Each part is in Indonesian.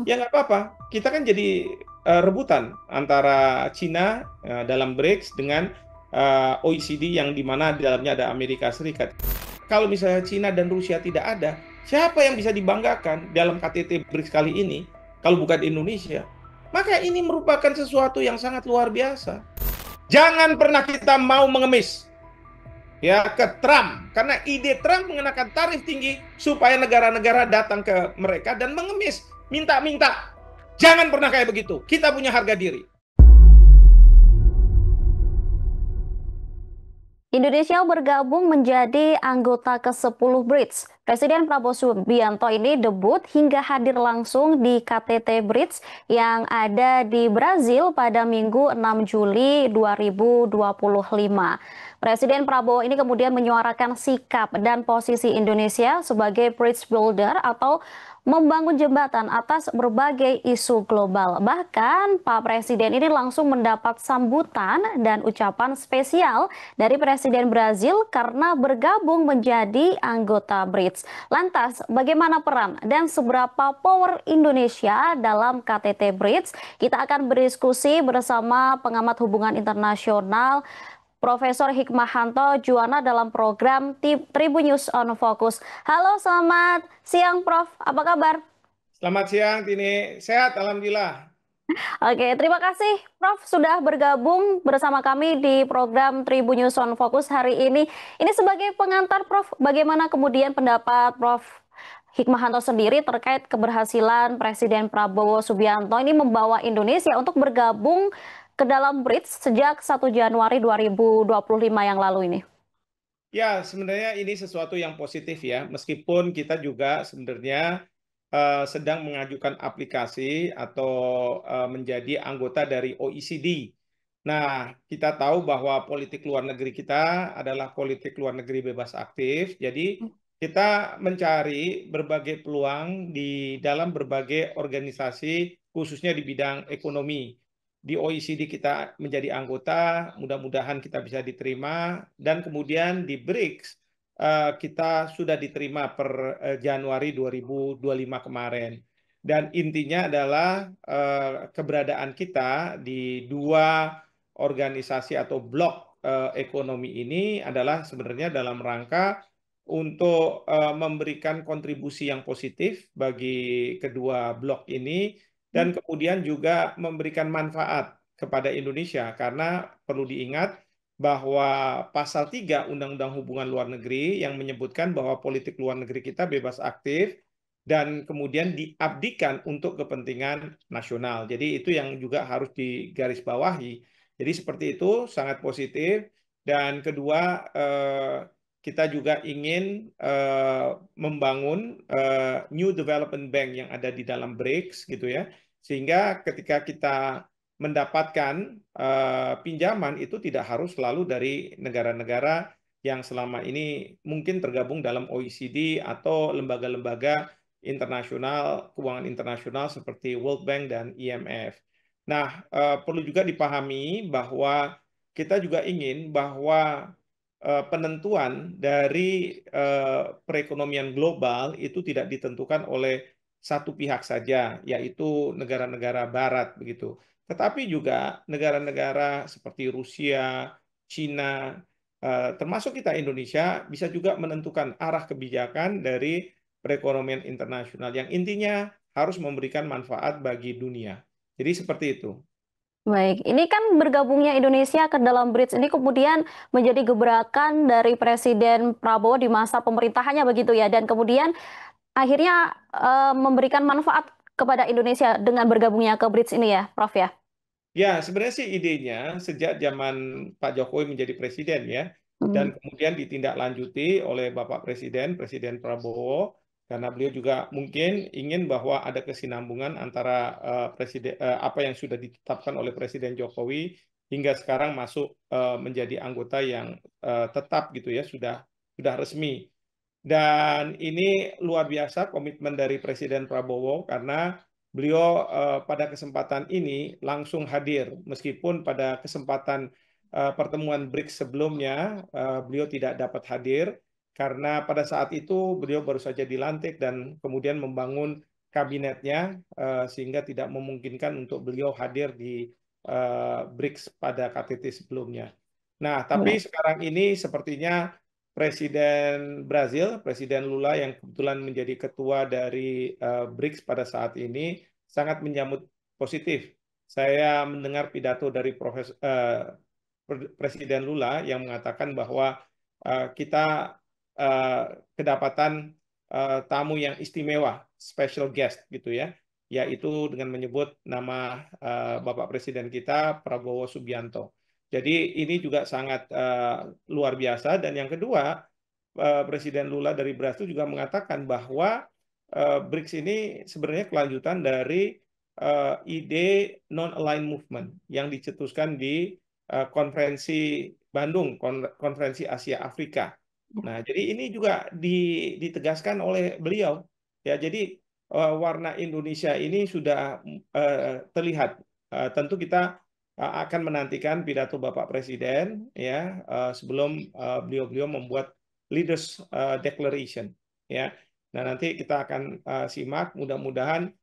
ya nggak apa-apa. Kita kan jadi rebutan antara Cina dalam BRICS dengan OECD yang di mana di dalamnya ada Amerika Serikat. Kalau misalnya Cina dan Rusia tidak ada, siapa yang bisa dibanggakan dalam KTT BRICS kali ini kalau bukan Indonesia? Maka ini merupakan sesuatu yang sangat luar biasa. Jangan pernah kita mau mengemis ya ke Trump karena ide Trump mengenakan tarif tinggi supaya negara-negara datang ke mereka dan mengemis, minta-minta. Jangan pernah kayak begitu. Kita punya harga diri. Indonesia bergabung menjadi anggota ke-10 BRICS. Presiden Prabowo Subianto ini debut hingga hadir langsung di KTT BRICS yang ada di Brazil pada Minggu 6 Juli 2025. Presiden Prabowo ini kemudian menyuarakan sikap dan posisi Indonesia sebagai bridge builder atau membangun jembatan atas berbagai isu global. Bahkan Pak Presiden ini langsung mendapat sambutan dan ucapan spesial dari Presiden Brazil karena bergabung menjadi anggota BRICS. Lantas, bagaimana peran dan seberapa power Indonesia dalam KTT BRICS? Kita akan berdiskusi bersama pengamat hubungan internasional Profesor Hikmahanto Juwana dalam program Tribun News on Focus. Halo, selamat siang Prof. Apa kabar? Selamat siang, Tini. Sehat, Alhamdulillah. Oke, terima kasih Prof sudah bergabung bersama kami di program Tribun News on Focus hari ini. Ini sebagai pengantar Prof, bagaimana kemudian pendapat Prof Hikmahanto sendiri terkait keberhasilan Presiden Prabowo Subianto ini membawa Indonesia untuk bergabung ke dalam BRICS sejak 1 Januari 2025 yang lalu ini. Ya, sebenarnya ini sesuatu yang positif ya, meskipun kita juga sebenarnya sedang mengajukan aplikasi atau menjadi anggota dari OECD. Nah, kita tahu bahwa politik luar negeri kita adalah politik luar negeri bebas aktif, jadi kita mencari berbagai peluang di dalam berbagai organisasi, khususnya di bidang ekonomi di OECD kita menjadi anggota, mudah-mudahan kita bisa diterima, dan kemudian di BRICS kita sudah diterima per Januari 2025 kemarin. Dan intinya adalah keberadaan kita di dua organisasi atau blok ekonomi ini adalah sebenarnya dalam rangka untuk memberikan kontribusi yang positif bagi kedua blok ini dan kemudian juga memberikan manfaat kepada Indonesia karena perlu diingat bahwa pasal 3 Undang-Undang Hubungan Luar Negeri yang menyebutkan bahwa politik luar negeri kita bebas aktif dan kemudian diabdikan untuk kepentingan nasional. Jadi itu yang juga harus digarisbawahi. Jadi seperti itu sangat positif dan kedua kita juga ingin membangun New Development Bank yang ada di dalam BRICS gitu ya. Sehingga ketika kita mendapatkan pinjaman itu tidak harus selalu dari negara-negara yang selama ini mungkin tergabung dalam OECD atau lembaga-lembaga internasional, keuangan internasional seperti World Bank dan IMF. Nah, perlu juga dipahami bahwa kita juga ingin bahwa penentuan dari perekonomian global itu tidak ditentukan oleh satu pihak saja, yaitu negara-negara Barat begitu. Tetapi juga negara-negara seperti Rusia, Cina, termasuk kita Indonesia bisa juga menentukan arah kebijakan dari perekonomian internasional yang intinya harus memberikan manfaat bagi dunia. Jadi seperti itu. Baik, ini kan bergabungnya Indonesia ke dalam BRICS ini kemudian menjadi gebrakan dari Presiden Prabowo di masa pemerintahannya begitu ya, dan kemudian akhirnya memberikan manfaat kepada Indonesia dengan bergabungnya ke BRICS ini ya, Prof ya. Ya, sebenarnya sih idenya sejak zaman Pak Jokowi menjadi presiden ya, dan Hmm. kemudian ditindaklanjuti oleh Bapak Presiden, Presiden Prabowo, karena beliau juga mungkin ingin bahwa ada kesinambungan antara apa yang sudah ditetapkan oleh Presiden Jokowi hingga sekarang masuk menjadi anggota yang tetap gitu ya, sudah resmi. Dan ini luar biasa komitmen dari Presiden Prabowo karena beliau pada kesempatan ini langsung hadir meskipun pada kesempatan pertemuan BRICS sebelumnya beliau tidak dapat hadir karena pada saat itu beliau baru saja dilantik dan kemudian membangun kabinetnya sehingga tidak memungkinkan untuk beliau hadir di BRICS pada KTT sebelumnya. Nah, tapi Baik. sekarang ini sepertinya Presiden Brazil, Presiden Lula yang kebetulan menjadi ketua dari BRICS pada saat ini sangat menyambut positif. Saya mendengar pidato dari Presiden Lula yang mengatakan bahwa kita kedapatan tamu yang istimewa, special guest gitu ya, yaitu dengan menyebut nama Bapak Presiden kita Prabowo Subianto. Jadi ini juga sangat luar biasa. Dan yang kedua, Presiden Lula dari Brasil juga mengatakan bahwa BRICS ini sebenarnya kelanjutan dari ide non-aligned movement yang dicetuskan di konferensi Bandung, konferensi Asia Afrika. Nah, jadi ini juga ditegaskan oleh beliau. Ya, jadi warna Indonesia ini sudah terlihat. Tentu kita akan menantikan pidato Bapak Presiden ya sebelum beliau-beliau membuat Leaders Declaration ya. Nah, nanti kita akan simak mudah-mudahan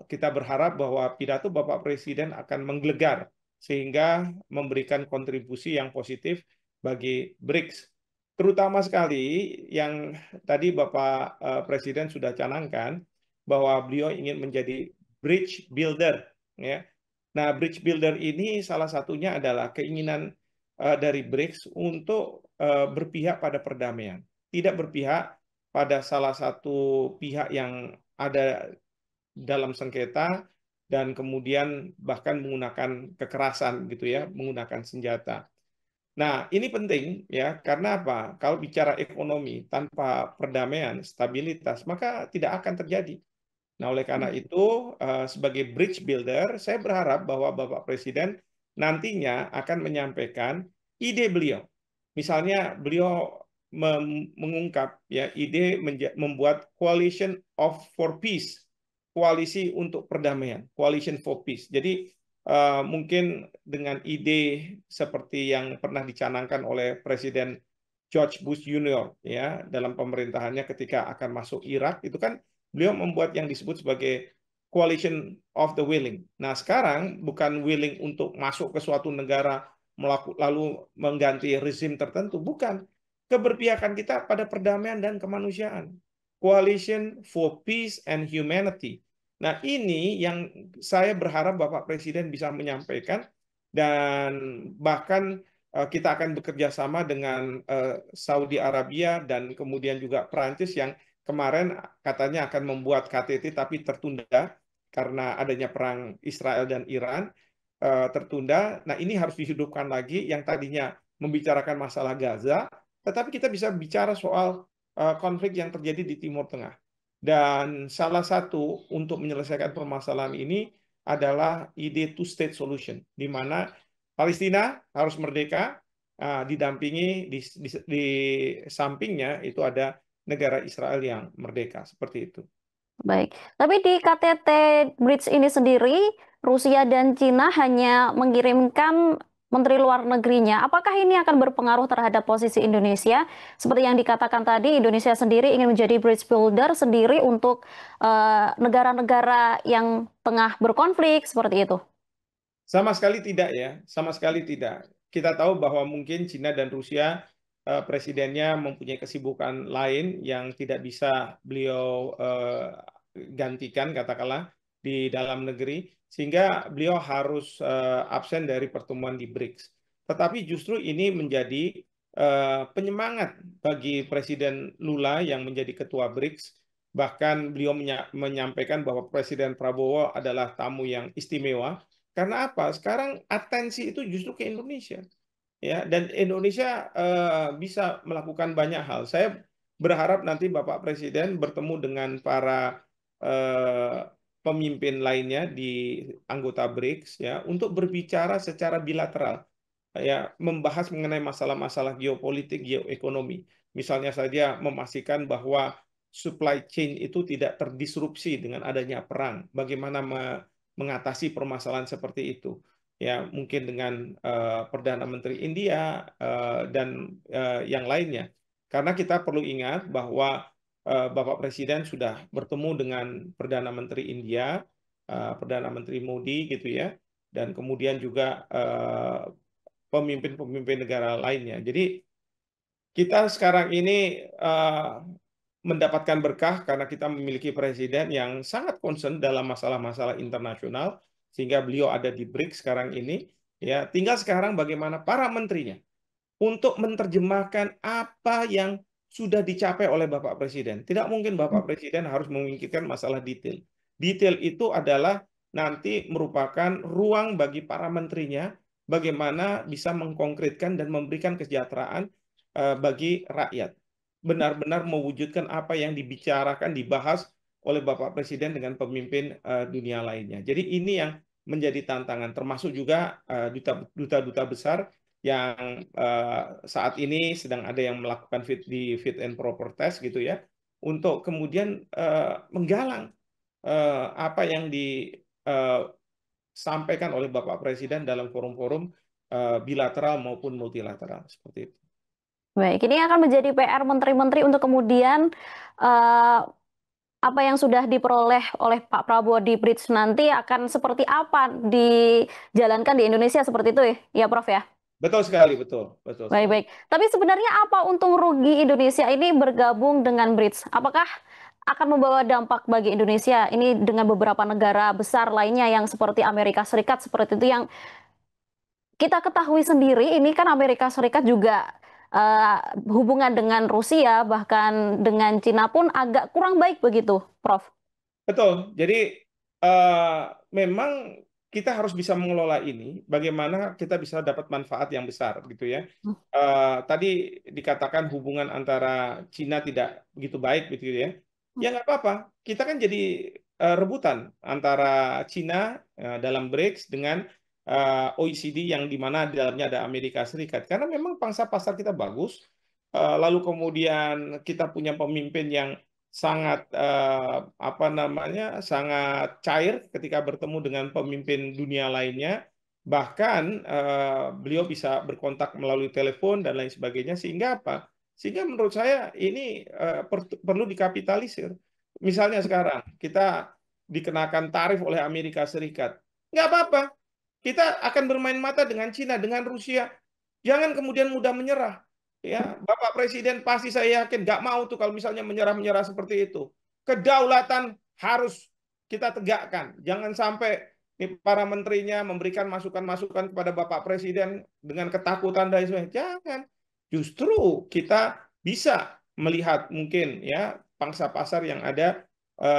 kita berharap bahwa pidato Bapak Presiden akan menggelegar sehingga memberikan kontribusi yang positif bagi BRICS. Terutama sekali yang tadi Bapak Presiden sudah canangkan bahwa beliau ingin menjadi bridge builder ya. Nah, bridge builder ini salah satunya adalah keinginan dari BRICS untuk berpihak pada perdamaian, tidak berpihak pada salah satu pihak yang ada dalam sengketa dan kemudian bahkan menggunakan kekerasan gitu ya, menggunakan senjata. Nah, ini penting ya, karena apa? Kalau bicara ekonomi tanpa perdamaian, stabilitas, maka tidak akan terjadi. Nah, oleh karena itu, sebagai bridge builder, saya berharap bahwa Bapak Presiden nantinya akan menyampaikan ide beliau. Misalnya, beliau mengungkap ya ide membuat coalition for peace, koalisi untuk perdamaian, coalition for peace. Jadi mungkin dengan ide seperti yang pernah dicanangkan oleh Presiden George Bush Junior ya dalam pemerintahannya ketika akan masuk Irak itu kan beliau membuat yang disebut sebagai coalition of the willing. Nah, sekarang bukan willing untuk masuk ke suatu negara lalu mengganti rezim tertentu, bukan. Keberpihakan kita pada perdamaian dan kemanusiaan. Coalition for Peace and Humanity. Nah, ini yang saya berharap Bapak Presiden bisa menyampaikan dan bahkan kita akan bekerja sama dengan Saudi Arabia dan kemudian juga Perancis yang kemarin katanya akan membuat KTT tapi tertunda karena adanya perang Israel dan Iran tertunda. Nah, ini harus dihidupkan lagi yang tadinya membicarakan masalah Gaza, tetapi kita bisa bicara soal konflik yang terjadi di Timur Tengah. Dan salah satu untuk menyelesaikan permasalahan ini adalah ide two-state solution, di mana Palestina harus merdeka, didampingi di sampingnya itu ada negara Israel yang merdeka, seperti itu. Baik, tapi di KTT Bridge ini sendiri, Rusia dan Cina hanya mengirimkan menteri luar negerinya. Apakah ini akan berpengaruh terhadap posisi Indonesia? Seperti yang dikatakan tadi, Indonesia sendiri ingin menjadi bridge builder sendiri untuk negara-negara yang tengah berkonflik, seperti itu. Sama sekali tidak ya, sama sekali tidak. Kita tahu bahwa mungkin Cina dan Rusia presidennya mempunyai kesibukan lain yang tidak bisa beliau gantikan katakanlah di dalam negeri sehingga beliau harus absen dari pertemuan di BRICS. Tetapi justru ini menjadi penyemangat bagi Presiden Lula yang menjadi ketua BRICS. Bahkan beliau menyampaikan bahwa Presiden Prabowo adalah tamu yang istimewa karena apa? Sekarang atensi itu justru ke Indonesia, ya. Dan Indonesia bisa melakukan banyak hal. Saya berharap nanti Bapak Presiden bertemu dengan para pemimpin lainnya di anggota BRICS, ya, untuk berbicara secara bilateral, ya, membahas mengenai masalah-masalah geopolitik, geoekonomi. Misalnya saja memastikan bahwa supply chain itu tidak terdisrupsi dengan adanya perang. Bagaimana mengatasi permasalahan seperti itu. Ya, mungkin dengan Perdana Menteri India dan yang lainnya. Karena kita perlu ingat bahwa Bapak Presiden sudah bertemu dengan Perdana Menteri India, Perdana Menteri Modi gitu ya, dan kemudian juga pemimpin-pemimpin negara lainnya. Jadi kita sekarang ini mendapatkan berkah karena kita memiliki presiden yang sangat concern dalam masalah-masalah internasional, sehingga beliau ada di BRICS sekarang ini. Ya, tinggal sekarang bagaimana para menterinya untuk menerjemahkan apa yang sudah dicapai oleh Bapak Presiden. Tidak mungkin Bapak Presiden harus memikirkan masalah detail. Detail itu adalah nanti merupakan ruang bagi para menterinya bagaimana bisa mengkonkretkan dan memberikan kesejahteraan bagi rakyat. Benar-benar mewujudkan apa yang dibicarakan, dibahas oleh Bapak Presiden dengan pemimpin dunia lainnya. Jadi ini yang menjadi tantangan, termasuk juga duta-duta besar yang saat ini sedang ada yang melakukan fit and proper test gitu ya, untuk kemudian menggalang apa yang disampaikan oleh Bapak Presiden dalam forum-forum bilateral maupun multilateral seperti itu. Baik, ini akan menjadi PR menteri-menteri untuk kemudian eh, apa yang sudah diperoleh oleh Pak Prabowo di Bridge nanti akan seperti apa dijalankan di Indonesia seperti itu ya, Prof ya? Betul sekali, betul, betul sekali. Baik-baik. Tapi sebenarnya apa untung rugi Indonesia ini bergabung dengan BRICS? Apakah akan membawa dampak bagi Indonesia ini dengan beberapa negara besar lainnya yang seperti Amerika Serikat seperti itu yang kita ketahui sendiri ini kan Amerika Serikat juga eh, hubungan dengan Rusia bahkan dengan Cina pun agak kurang baik begitu, Prof. Betul. Jadi eh, memang kita harus bisa mengelola ini. Bagaimana kita bisa dapat manfaat yang besar, gitu ya. Tadi dikatakan hubungan antara Cina tidak begitu baik, gitu ya. Ya nggak apa-apa. Kita kan jadi rebutan antara Cina dalam BRICS dengan OECD yang di mana di dalamnya ada Amerika Serikat. Karena memang pangsa pasar kita bagus. Lalu kemudian kita punya pemimpin yang sangat apa namanya, sangat cair ketika bertemu dengan pemimpin dunia lainnya. Bahkan beliau bisa berkontak melalui telepon dan lain sebagainya, sehingga apa? Sehingga menurut saya ini perlu dikapitalisir. Misalnya sekarang kita dikenakan tarif oleh Amerika Serikat, nggak apa-apa. Kita akan bermain mata dengan Cina, dengan Rusia. Jangan kemudian mudah menyerah. Ya, Bapak Presiden pasti saya yakin nggak mau tuh kalau misalnya menyerah-menyerah seperti itu. Kedaulatan harus kita tegakkan. Jangan sampai nih para menterinya memberikan masukan-masukan kepada Bapak Presiden dengan ketakutan dan sebagainya. Jangan. Justru kita bisa melihat mungkin ya pangsa pasar yang ada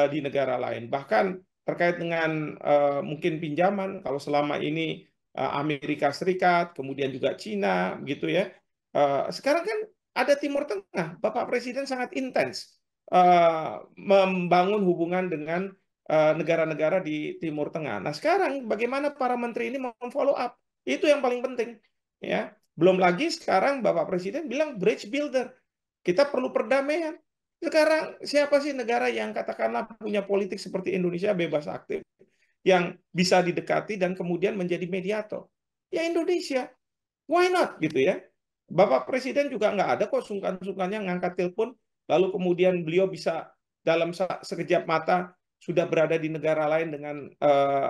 di negara lain. Bahkan terkait dengan mungkin pinjaman, kalau selama ini Amerika Serikat, kemudian juga Cina, gitu ya. Sekarang kan ada Timur Tengah, Bapak Presiden sangat intens membangun hubungan dengan negara-negara di Timur Tengah. Nah, sekarang bagaimana para menteri ini memfollow up? Itu yang paling penting, ya. Belum lagi sekarang Bapak Presiden bilang bridge builder. Kita perlu perdamaian. Sekarang siapa sih negara yang katakanlah punya politik seperti Indonesia bebas aktif, yang bisa didekati dan kemudian menjadi mediator? Ya Indonesia. Why not gitu ya? Bapak Presiden juga nggak ada kok sungkan-sungkannya ngangkat telepon, lalu kemudian beliau bisa dalam sekejap mata sudah berada di negara lain dengan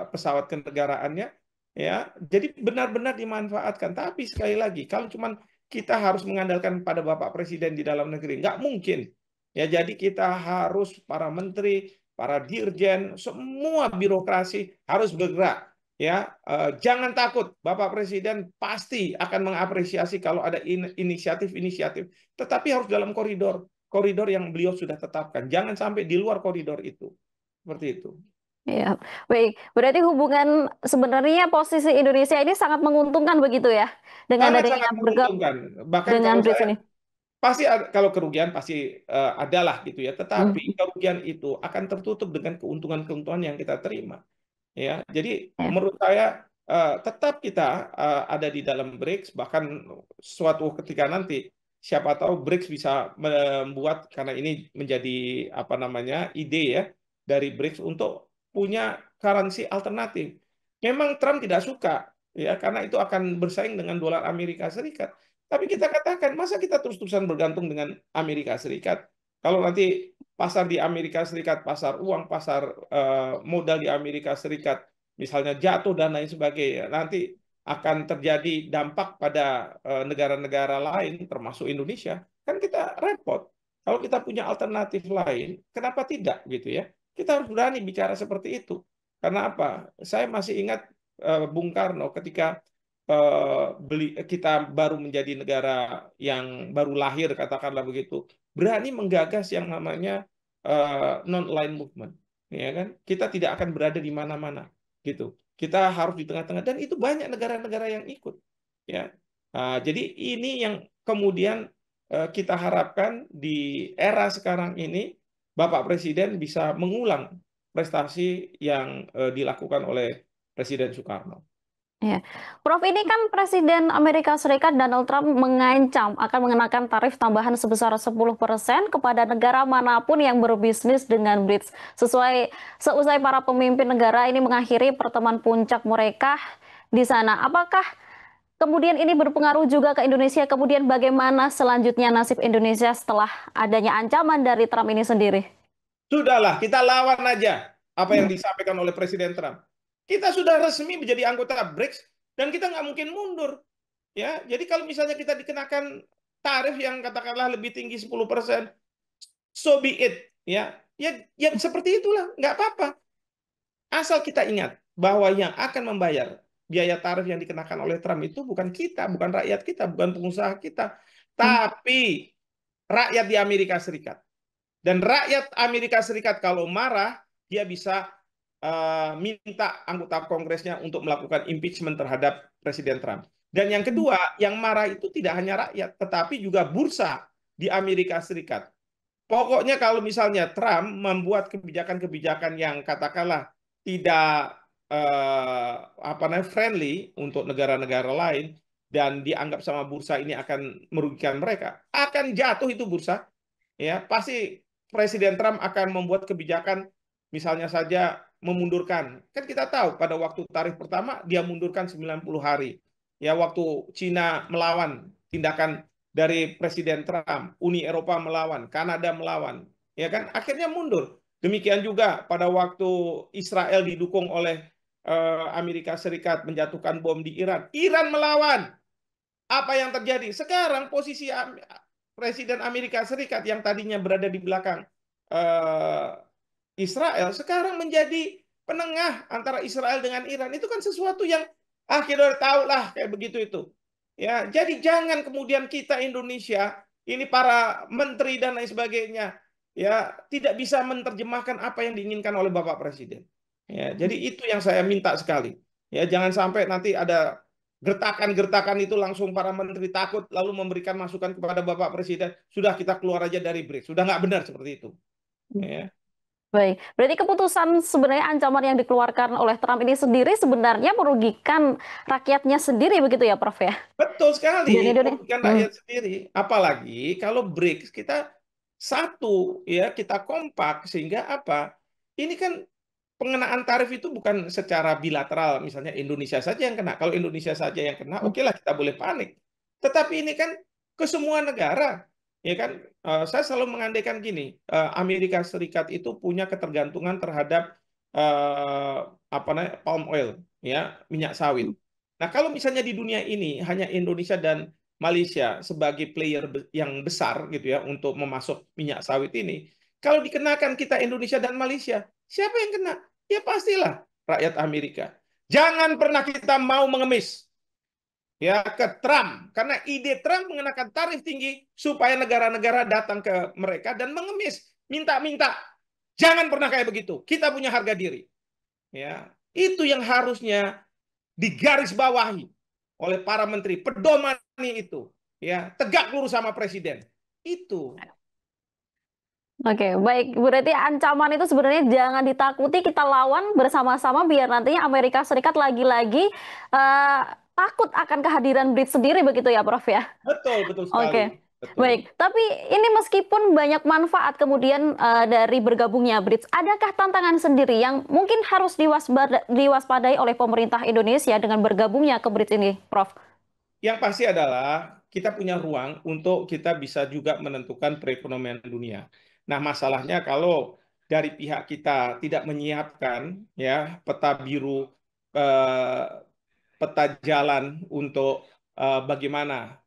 pesawat kenegaraannya, ya. Jadi benar-benar dimanfaatkan. Tapi sekali lagi, kalau cuman kita harus mengandalkan pada Bapak Presiden di dalam negeri, nggak mungkin. Ya, jadi kita harus para menteri, para dirjen, semua birokrasi harus bergerak. Ya, jangan takut, Bapak Presiden pasti akan mengapresiasi kalau ada inisiatif-inisiatif, tetapi harus dalam koridor yang beliau sudah tetapkan. Jangan sampai di luar koridor itu. Seperti itu. Ya, baik. Berarti hubungan sebenarnya posisi Indonesia ini sangat menguntungkan begitu ya dengan Sangat-sangat adanya menguntungkan. Bahkan dengan kalau BRICS saya ini. pasti kalau kerugian pasti adalah gitu ya, Hmm, tetapi kerugian itu akan tertutup dengan keuntungan-keuntungan yang kita terima. Ya, jadi ya. menurut saya tetap kita ada di dalam BRICS, bahkan suatu ketika nanti siapa tahu BRICS bisa membuat, karena ini menjadi apa namanya ide ya dari BRICS untuk punya currency alternatif. Memang Trump tidak suka ya karena itu akan bersaing dengan dolar Amerika Serikat. Tapi kita katakan masa kita terus-terusan bergantung dengan Amerika Serikat? Kalau nanti pasar di Amerika Serikat, pasar uang, pasar modal di Amerika Serikat, misalnya jatuh dan lain sebagainya, nanti akan terjadi dampak pada negara-negara lain, termasuk Indonesia, kan kita repot. Kalau kita punya alternatif lain, kenapa tidak gitu ya? Kita harus berani bicara seperti itu. Karena apa? Saya masih ingat Bung Karno ketika kita baru menjadi negara yang baru lahir, katakanlah begitu, berani menggagas yang namanya non-aligned movement, ya kan? Kita tidak akan berada di mana-mana, gitu. Kita harus di tengah-tengah, dan itu banyak negara-negara yang ikut, ya. Jadi ini yang kemudian kita harapkan di era sekarang ini, Bapak Presiden bisa mengulang prestasi yang dilakukan oleh Presiden Soekarno. Ya. Prof, ini kan Presiden Amerika Serikat Donald Trump mengancam akan mengenakan tarif tambahan sebesar 10% kepada negara manapun yang berbisnis dengan BRICS. Seusai para pemimpin negara ini mengakhiri pertemuan puncak mereka di sana. Apakah kemudian ini berpengaruh juga ke Indonesia? Kemudian bagaimana selanjutnya nasib Indonesia setelah adanya ancaman dari Trump ini sendiri? Sudahlah, kita lawan aja apa yang disampaikan oleh Presiden Trump. Kita sudah resmi menjadi anggota BRICS dan kita nggak mungkin mundur. Ya, jadi kalau misalnya kita dikenakan tarif yang katakanlah lebih tinggi 10%, so be it. Ya seperti itulah, nggak apa-apa. Asal kita ingat bahwa yang akan membayar biaya tarif yang dikenakan oleh Trump itu bukan kita, bukan rakyat kita, bukan pengusaha kita, tapi rakyat di Amerika Serikat. Dan rakyat Amerika Serikat kalau marah, dia bisa minta anggota Kongresnya untuk melakukan impeachment terhadap Presiden Trump. Dan yang kedua, yang marah itu tidak hanya rakyat, tetapi juga bursa di Amerika Serikat. Pokoknya kalau misalnya Trump membuat kebijakan-kebijakan yang katakanlah tidak friendly untuk negara-negara lain dan dianggap sama bursa ini akan merugikan mereka, akan jatuh itu bursa. Ya, pasti Presiden Trump akan membuat kebijakan misalnya saja memundurkan. Kan kita tahu pada waktu tarif pertama dia mundurkan 90 hari. Ya, waktu Cina melawan tindakan dari Presiden Trump, Uni Eropa melawan, Kanada melawan, ya kan akhirnya mundur. Demikian juga pada waktu Israel didukung oleh Amerika Serikat menjatuhkan bom di Iran, Iran melawan. Apa yang terjadi? Sekarang posisi Presiden Amerika Serikat yang tadinya berada di belakang eh, Israel, sekarang menjadi penengah antara Israel dengan Iran. Itu kan sesuatu yang kita udah tahu lah kayak begitu itu. Ya, jadi jangan kemudian kita Indonesia ini para menteri dan lain sebagainya ya tidak bisa menerjemahkan apa yang diinginkan oleh Bapak Presiden. Ya, jadi itu yang saya minta sekali. Ya, jangan sampai nanti ada gertakan-gertakan itu langsung para menteri takut lalu memberikan masukan kepada Bapak Presiden, sudah kita keluar aja dari BRICS. Sudah nggak benar seperti itu. Ya. Baik, berarti keputusan sebenarnya ancaman yang dikeluarkan oleh Trump ini sendiri sebenarnya merugikan rakyatnya sendiri begitu ya, Prof ya? Betul Dan sekali, Indonesia. merugikan rakyat sendiri. Apalagi kalau BRICS kita satu, ya kita kompak sehingga apa? Ini kan pengenaan tarif itu bukan secara bilateral, misalnya Indonesia saja yang kena. Kalau Indonesia saja yang kena, oke lah kita boleh panik. Tetapi ini kan ke semua negara, ya kan? Saya selalu mengandaikan gini, Amerika Serikat itu punya ketergantungan terhadap apa namanya palm oil, ya minyak sawit. Nah, kalau misalnya di dunia ini hanya Indonesia dan Malaysia sebagai player yang besar gitu ya untuk memasok minyak sawit ini, kalau dikenakan kita Indonesia dan Malaysia, siapa yang kena? Ya pastilah rakyat Amerika. Jangan pernah kita mau mengemis ya ke Trump karena ide Trump mengenakan tarif tinggi supaya negara-negara datang ke mereka dan mengemis, minta-minta. Jangan pernah kayak begitu. Kita punya harga diri. Ya, itu yang harusnya digarisbawahi oleh para menteri. Pedoman itu, ya, tegak lurus sama presiden. Itu. Oke, baik. Berarti ancaman itu sebenarnya jangan ditakuti, kita lawan bersama-sama biar nantinya Amerika Serikat lagi-lagi eh, takut akan kehadiran BRICS sendiri begitu ya, Prof ya? Betul, betul sekali. Oke. Betul. Baik, tapi ini meskipun banyak manfaat kemudian dari bergabungnya BRICS, adakah tantangan sendiri yang mungkin harus diwaspadai oleh pemerintah Indonesia dengan bergabungnya ke BRICS ini, Prof? Yang pasti adalah kita punya ruang untuk kita bisa juga menentukan perekonomian dunia. Nah, masalahnya kalau dari pihak kita tidak menyiapkan ya peta biru, eh, peta jalan untuk bagaimana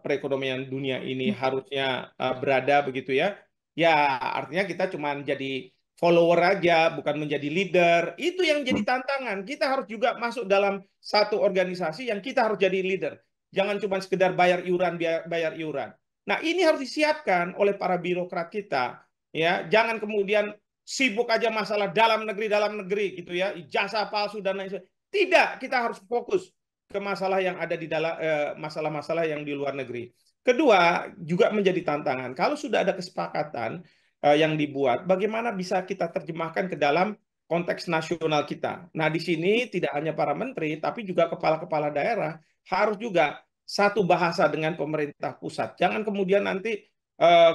perekonomian dunia ini harusnya berada begitu ya. Ya, artinya kita cuma jadi follower aja, bukan menjadi leader. Itu yang jadi tantangan. Kita harus juga masuk dalam satu organisasi yang kita harus jadi leader. Jangan cuma sekedar bayar iuran, bayar iuran. Nah, ini harus disiapkan oleh para birokrat kita. Ya, jangan kemudian sibuk aja masalah dalam negeri gitu ya, ijazah palsu dan lain sebagainya. Tidak, kita harus fokus ke masalah yang ada di dalam masalah-masalah yang di luar negeri. Kedua, juga menjadi tantangan. Kalau sudah ada kesepakatan yang dibuat, bagaimana bisa kita terjemahkan ke dalam konteks nasional kita. Nah, di sini tidak hanya para menteri, tapi juga kepala-kepala daerah harus juga satu bahasa dengan pemerintah pusat. Jangan kemudian nanti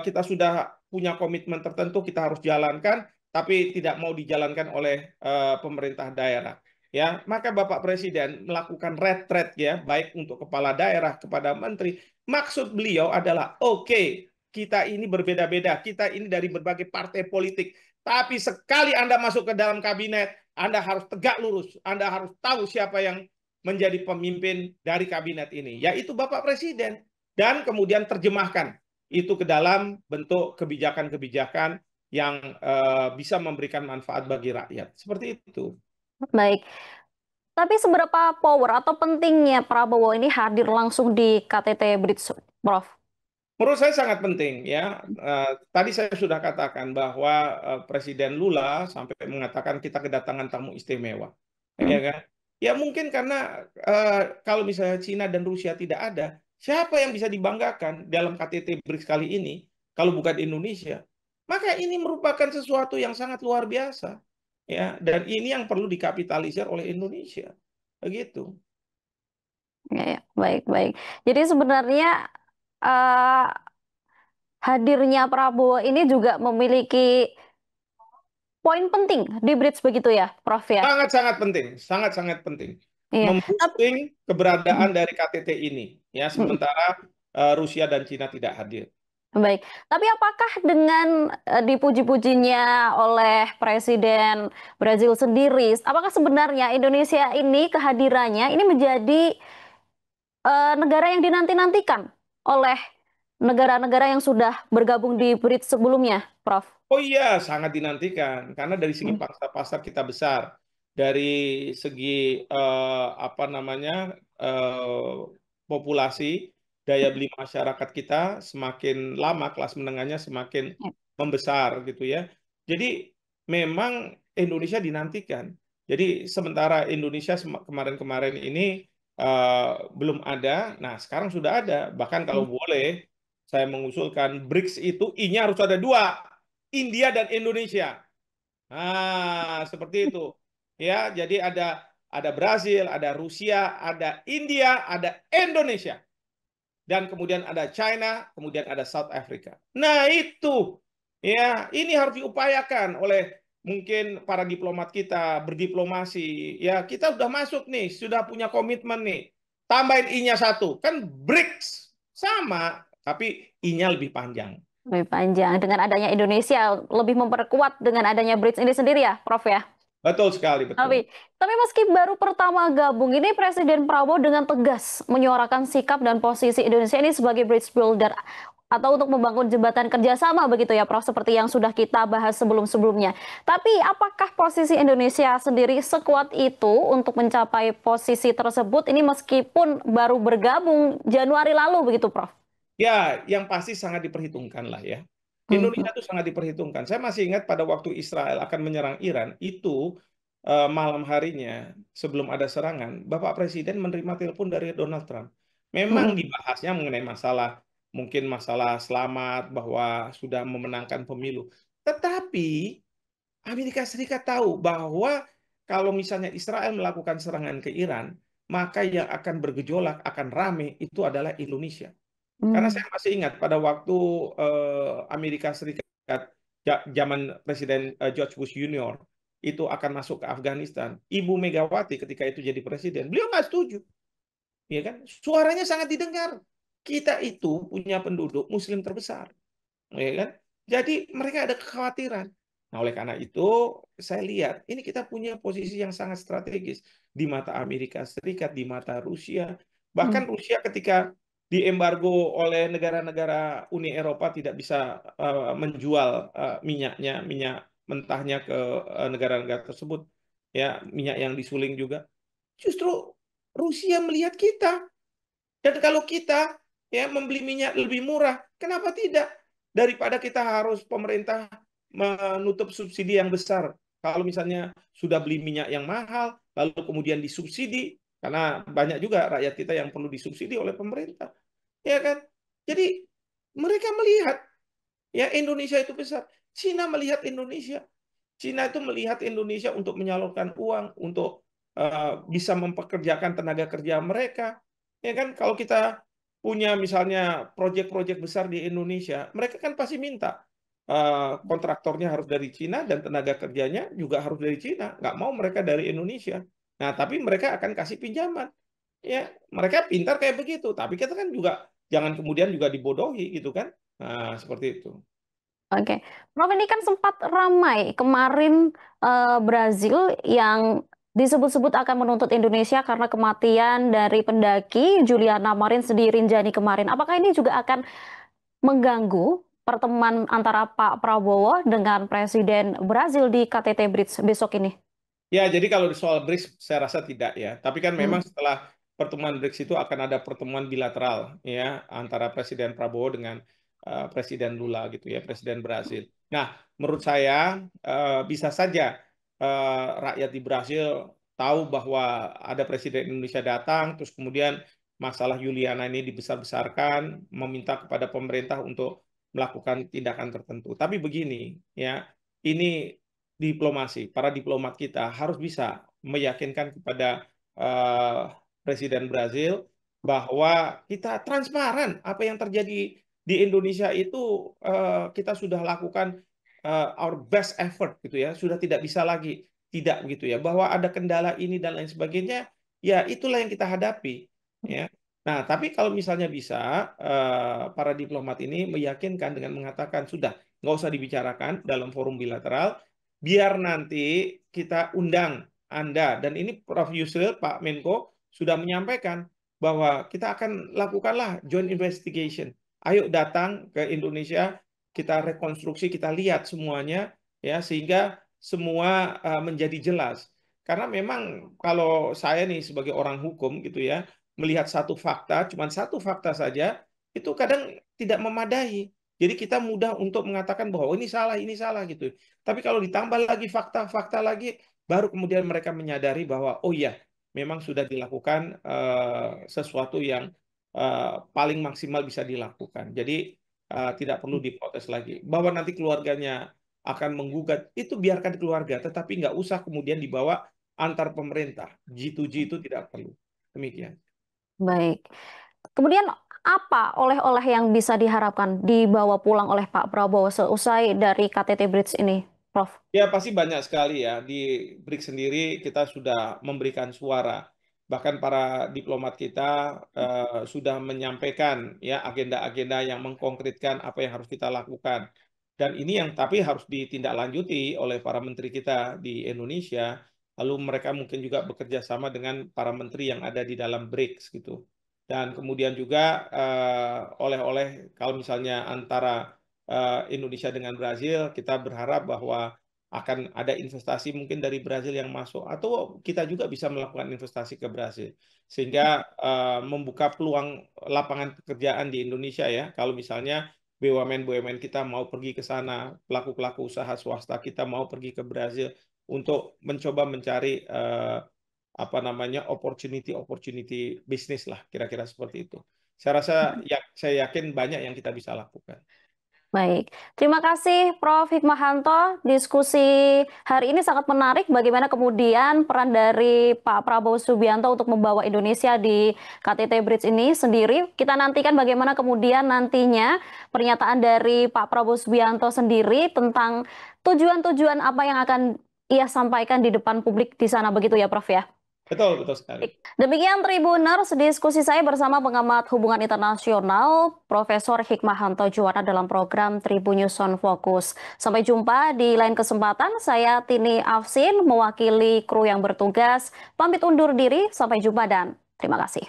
kita sudah punya komitmen tertentu, kita harus jalankan, tapi tidak mau dijalankan oleh pemerintah daerah. Ya, maka Bapak Presiden melakukan retret ya, baik untuk kepala daerah kepada menteri. Maksud beliau adalah oke, kita ini berbeda-beda, kita ini dari berbagai partai politik. Tapi sekali Anda masuk ke dalam kabinet, Anda harus tegak lurus, Anda harus tahu siapa yang menjadi pemimpin dari kabinet ini, yaitu Bapak Presiden. Dan kemudian terjemahkan itu ke dalam bentuk kebijakan-kebijakan yang bisa memberikan manfaat bagi rakyat. Seperti itu. Baik. Tapi seberapa power atau pentingnya Prabowo ini hadir langsung di KTT Bridge, Prof? Menurut saya sangat penting ya. Tadi saya sudah katakan bahwa Presiden Lula sampai mengatakan kita kedatangan tamu istimewa, ya Hmm. kan? Ya mungkin karena kalau misalnya Cina dan Rusia tidak ada, siapa yang bisa dibanggakan dalam KTT BRICS kali ini kalau bukan Indonesia? Maka ini merupakan sesuatu yang sangat luar biasa, ya. Dan ini yang perlu dikapitalisir oleh Indonesia, begitu. Ya, ya. Baik, baik. Jadi sebenarnya eh, hadirnya Prabowo ini juga memiliki poin penting di Bridge begitu ya, Prof ya? Sangat-sangat penting, sangat-sangat penting. Iya. Tapi, Memboosting keberadaan dari KTT ini, ya Mm, sementara Rusia dan Cina tidak hadir. baik. Tapi apakah dengan dipuji-pujinya oleh Presiden Brazil sendiri, apakah sebenarnya Indonesia ini kehadirannya ini menjadi negara yang dinanti-nantikan oleh negara-negara yang sudah bergabung di BRICS sebelumnya, Prof? Oh iya, sangat dinantikan karena dari segi Hmm. pangsa pasar kita besar, dari segi apa namanya populasi, daya beli masyarakat kita semakin lama kelas menengahnya semakin Ya. membesar gitu ya. Jadi memang Indonesia dinantikan. Jadi sementara Indonesia kemarin-kemarin ini eh, belum ada, nah sekarang sudah ada. Bahkan kalau boleh saya mengusulkan BRICS itu I-nya harus ada dua. India dan Indonesia. Nah, seperti itu. Ya, jadi ada Brazil, ada Rusia, ada India, ada Indonesia. Dan kemudian ada China, kemudian ada South Africa. Nah, itu ya, ini harus diupayakan oleh mungkin para diplomat kita berdiplomasi. Ya, kita sudah masuk nih, sudah punya komitmen nih. Tambahin I-nya satu. Kan BRICS sama, tapi I-nya lebih panjang. Lebih panjang. Dengan adanya Indonesia, lebih memperkuat dengan adanya BRICS ini sendiri ya, Prof ya? Betul sekali, betul. Tapi meski baru pertama gabung ini Presiden Prabowo dengan tegas menyuarakan sikap dan posisi Indonesia ini sebagai bridge builder atau untuk membangun jembatan kerjasama begitu ya Prof seperti yang sudah kita bahas sebelum-sebelumnya. Tapi apakah posisi Indonesia sendiri sekuat itu untuk mencapai posisi tersebut ini meskipun baru bergabung Januari lalu begitu Prof? Ya, yang pasti sangat diperhitungkan lah ya. Mhm. Indonesia itu sangat diperhitungkan. Saya masih ingat pada waktu Israel akan menyerang Iran, itu malam harinya sebelum ada serangan, Bapak Presiden menerima telepon dari Donald Trump. Memang Mhm. dibahasnya mengenai masalah, mungkin masalah selamat bahwa sudah memenangkan pemilu. Tetapi Amerika Serikat tahu bahwa kalau misalnya Israel melakukan serangan ke Iran, maka yang akan bergejolak, akan rame itu adalah Indonesia. Karena Hmm. saya masih ingat pada waktu Amerika Serikat zaman Presiden George Bush Junior itu akan masuk ke Afghanistan, Ibu Megawati ketika itu jadi presiden, beliau nggak setuju, ya kan? Suaranya sangat didengar. Kita itu punya penduduk Muslim terbesar, ya kan? Jadi mereka ada kekhawatiran. Nah, oleh karena itu saya lihat ini kita punya posisi yang sangat strategis di mata Amerika Serikat, di mata Rusia. Hmm. Bahkan Rusia ketika diembargo oleh negara-negara Uni Eropa tidak bisa menjual minyak mentahnya ke negara-negara tersebut, ya minyak yang disuling juga. Justru Rusia melihat kita, dan kalau kita ya membeli minyak lebih murah, kenapa tidak? Daripada kita harus pemerintah menutup subsidi yang besar. Kalau misalnya sudah beli minyak yang mahal, lalu kemudian disubsidi, karena banyak juga rakyat kita yang perlu disubsidi oleh pemerintah, ya kan? Jadi mereka melihat ya Indonesia itu besar. Cina melihat Indonesia. Cina itu melihat Indonesia untuk menyalurkan uang, untuk bisa mempekerjakan tenaga kerja mereka. Ya kan, kalau kita punya misalnya proyek-proyek besar di Indonesia, mereka kan pasti minta kontraktornya harus dari Cina dan tenaga kerjanya juga harus dari Cina. Nggak mau mereka dari Indonesia. Nah, tapi mereka akan kasih pinjaman. Ya, mereka pintar kayak begitu. Tapi kita kan juga jangan kemudian juga dibodohi gitu kan. Nah, seperti itu. Oke, Prof ini kan sempat ramai kemarin Brazil yang disebut-sebut akan menuntut Indonesia karena kematian dari pendaki Juliana Marins di Rinjani kemarin. Apakah ini juga akan mengganggu pertemuan antara Pak Prabowo dengan Presiden Brazil di KTT Bridge besok ini? Ya, jadi kalau soal BRICS saya rasa tidak ya. Tapi kan Hmm. memang setelah pertemuan BRICS itu akan ada pertemuan bilateral ya antara Presiden Prabowo dengan Presiden Lula gitu ya, Presiden Brasil. Nah, menurut saya bisa saja rakyat di Brasil tahu bahwa ada Presiden Indonesia datang, terus kemudian masalah Juliana ini dibesar-besarkan, meminta kepada pemerintah untuk melakukan tindakan tertentu. Tapi begini ya, ini diplomasi, para diplomat kita harus bisa meyakinkan kepada eh, Presiden Brazil bahwa kita transparan apa yang terjadi di Indonesia itu kita sudah lakukan our best effort gitu ya, sudah tidak bisa lagi tidak begitu ya, bahwa ada kendala ini dan lain sebagainya, ya itulah yang kita hadapi ya. Nah, tapi kalau misalnya bisa para diplomat ini meyakinkan dengan mengatakan sudah nggak usah dibicarakan dalam forum bilateral, biar nanti kita undang Anda. Dan ini Prof. Yusril, Pak Menko, sudah menyampaikan bahwa kita akan lakukanlah joint investigation. Ayo datang ke Indonesia, kita rekonstruksi, kita lihat semuanya, ya sehingga semua menjadi jelas. Karena memang kalau saya nih sebagai orang hukum gitu ya, melihat satu fakta, cuma satu fakta saja, itu kadang tidak memadai. Jadi kita mudah untuk mengatakan bahwa oh, ini salah gitu. Tapi kalau ditambah lagi fakta-fakta lagi, baru kemudian mereka menyadari bahwa oh iya, memang sudah dilakukan sesuatu yang paling maksimal bisa dilakukan. Jadi tidak perlu diprotes lagi. Bahwa nanti keluarganya akan menggugat, itu biarkan keluarga, tetapi nggak usah kemudian dibawa antar pemerintah. G2G itu tidak perlu. Demikian. Baik. Kemudian apa oleh-oleh yang bisa diharapkan dibawa pulang oleh Pak Prabowo seusai dari KTT Bridge ini, Prof? Ya, pasti banyak sekali ya. Di BRICS sendiri kita sudah memberikan suara. Bahkan para diplomat kita sudah menyampaikan ya agenda-agenda yang mengkonkretkan apa yang harus kita lakukan. Dan ini yang tapi harus ditindaklanjuti oleh para menteri kita di Indonesia. Lalu mereka mungkin juga bekerja sama dengan para menteri yang ada di dalam BRICS gitu. Dan kemudian juga oleh-oleh kalau misalnya antara Indonesia dengan Brazil, kita berharap bahwa akan ada investasi mungkin dari Brazil yang masuk atau kita juga bisa melakukan investasi ke Brazil sehingga membuka peluang lapangan pekerjaan di Indonesia ya kalau misalnya BUMN-BUMN kita mau pergi ke sana, pelaku-pelaku usaha swasta kita mau pergi ke Brazil untuk mencoba mencari apa namanya opportunity bisnis lah kira-kira seperti itu. Saya rasa ya saya yakin banyak yang kita bisa lakukan. Baik, terima kasih Prof. Hikmahanto. Diskusi hari ini sangat menarik bagaimana kemudian peran dari Pak Prabowo Subianto untuk membawa Indonesia di KTT Bridge ini sendiri. Kita nantikan bagaimana kemudian nantinya pernyataan dari Pak Prabowo Subianto sendiri tentang tujuan-tujuan apa yang akan ia sampaikan di depan publik di sana begitu ya Prof ya. Betul, betul sekali. Demikian Tribuners, diskusi saya bersama pengamat hubungan internasional Profesor Hikmahanto Juwana dalam program Tribun News on Focus. Sampai jumpa di lain kesempatan. Saya Tini Afsin mewakili kru yang bertugas. Pamit undur diri, sampai jumpa dan terima kasih.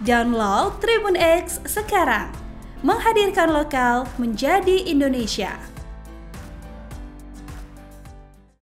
Download Tribun X sekarang. Menghadirkan lokal menjadi Indonesia.